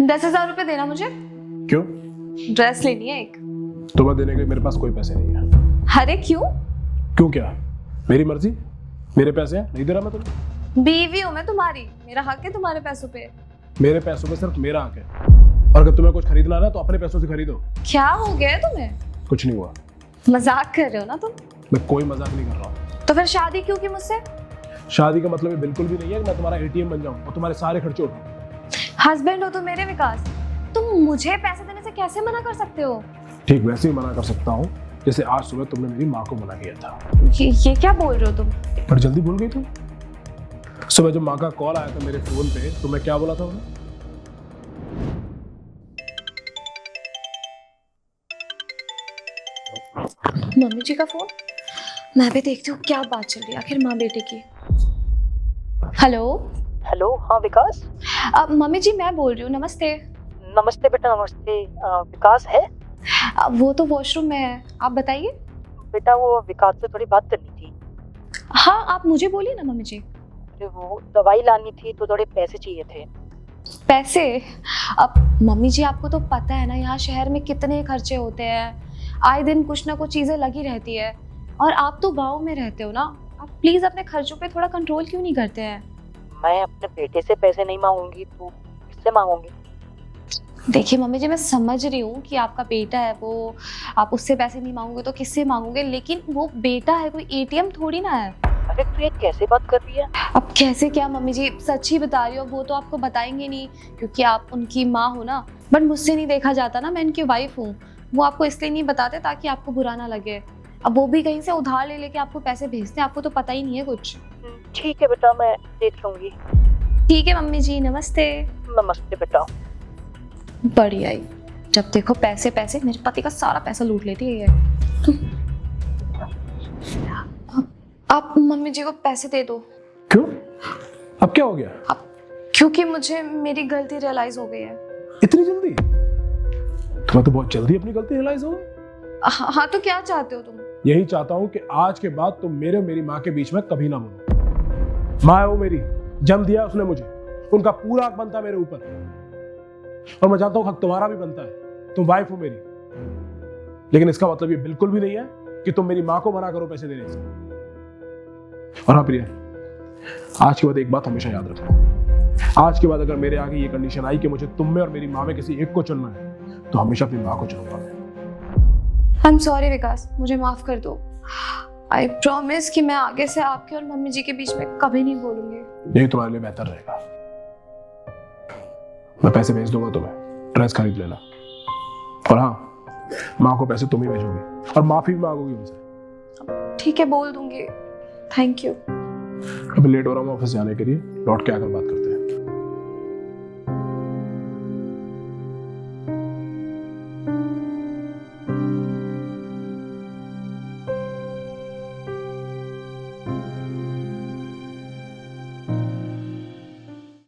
10,000 रुपए देना मुझे। क्यों? ड्रेस लेनी है एक। तुम्हें देने के मेरे पास कोई पैसे नहीं है। अरे क्यों? क्यों क्या? मेरी मर्जी, मेरे पैसे हैं, नहीं दे रहा मैं तुम्हें। बीवी हूँ मैं तुम्हारी, मेरा हक है तुम्हारे पैसों पे। मेरे पैसों पे सिर्फ मेरा हक है, और अगर तुम्हें कुछ खरीदना है ना तो अपने पैसों से खरीदो। क्या हो गया है तुम्हें? कुछ नहीं हुआ। मजाक कर रहे हो ना तुम? मैं कोई मजाक नहीं कर रहा हूँ। तो फिर शादी क्यों की मुझसे? शादी का मतलब ये बिल्कुल भी नहीं है कि मैं तुम्हारा एटीएम बन जाऊँ और तुम्हारे सारे खर्चे उठाऊं। हस्बैंड हो तो मेरे विकास, तुम मुझे पैसे देने से कैसे मना कर सकते हो? ठीक वैसे ही मना कर सकता हूँ जैसे आज सुबह तुमने मेरी माँ को मना किया था। ये क्या बोल रहे हो तुम? पर जल्दी भूल गई तुम। सुबह जब माँ का कॉल आया था मेरे फोन पे तो मैं क्या बोला था उन्हें? मम्मी जी का फोन, मैं भी देखती हूँ क्या बात चल रही है आखिर माँ बेटे की। हेलो। हेलो, हाँ विकास। मम्मी जी मैं बोल रही हूँ, नमस्ते। नमस्ते बेटा, नमस्ते। विकास है? वो तो वॉशरूम में है, आप बताइए। बेटा वो विकास से थोड़ी बात करनी थी। हाँ आप मुझे बोलिए ना मम्मी जी। अरे वो दवाई लानी थी तो थोड़े पैसे चाहिए थे। पैसे? अब मम्मी जी आपको तो पता है ना यहाँ शहर में कितने खर्चे होते हैं, आए दिन कुछ ना कुछ चीजें लगी रहती है, और आप तो गांव में रहते हो ना, आप प्लीज अपने खर्चों पे थोड़ा कंट्रोल क्यों नहीं करते हैं? मैं अपने बेटे से पैसे नहीं मांगूंगी तो किससे मांगूंगी? देखिए मम्मी जी मैं समझ रही हूँ कि आपका बेटा है वो, आप उससे पैसे नहीं मांगोगे तो किससे मांगोगे, लेकिन वो बेटा है, कोई एटीएम थोड़ी ना है। अरे तू ये कैसे बात कर रही है? अब कैसे क्या मम्मी जी, सच ही बता रही हो, वो तो आपको बताएंगे नहीं क्योंकि आप उनकी माँ हो ना, बट मुझसे नहीं देखा जाता ना, मैं इनकी वाइफ हूँ, वो आपको इसलिए नहीं बताते ताकि आपको बुरा ना लगे। अब वो भी कहीं से उधार ले लेके आपको पैसे भेजते हैं, आपको तो पता ही नहीं है कुछ। ठीक है बेटा, मैं देख लूंगी। ठीक है मम्मी जी, नमस्ते। नमस्ते बेटा। बढ़िया ही, जब देखो पैसे पैसे, मेरे पति का सारा पैसा लूट लेती है ये। आप मम्मी जी को पैसे दे दो। क्यों? अब क्या हो गया? अब क्योंकि मुझे मेरी गलती रियलाइज हो गई है। इतनी जल्दी? तुम्हें तो बहुत जल्दी अपनी गलती रियलाइज हो गई। हाँ तो क्या चाहते हो तुम? यही चाहता हूँ कि आज के बाद तुम मेरे और मेरी माँ के बीच में कभी ना बोलो। माँ है वो मेरी, जन्म दिया उसने मुझे, उनका पूरा हक बनता है मेरे ऊपर, और मैं जानता हूँ हक तुम्हारा भी बनता है, तुम वाइफ हो मेरी। लेकिन इसका मतलब ये बिल्कुल भी नहीं है कि तुम मेरी माँ को मना करो पैसे देने से। और हाँ प्रिया, आज के बाद एक बात हमेशा याद रखना, आज के बाद अगर मेरे आगे ये कंडीशन आई कि मुझे तुम में और मेरी माँ में किसी एक को चुनना है तो हमेशा अपनी माँ को चुनूंगा। आई एम सॉरी विकास, मुझे माफ कर दो। आई प्रॉमिस कि मैं आगे से आपके और मम्मी जी के बीच में कभी नहीं बोलूंगी। यही तुम्हारे लिए बेहतर रहेगा। मैं पैसे भेज दूंगा तुम्हें, ड्रेस खरीद लेना, और हाँ माँ को पैसे तुम ही भेजोगी और माफी भी मांगोगी उनसे। ठीक है बोल दूंगी, थैंक यू। अभी लेट हो रहा हूँ ऑफिस जाने के लिए, लौट के आकर बात करते हैं।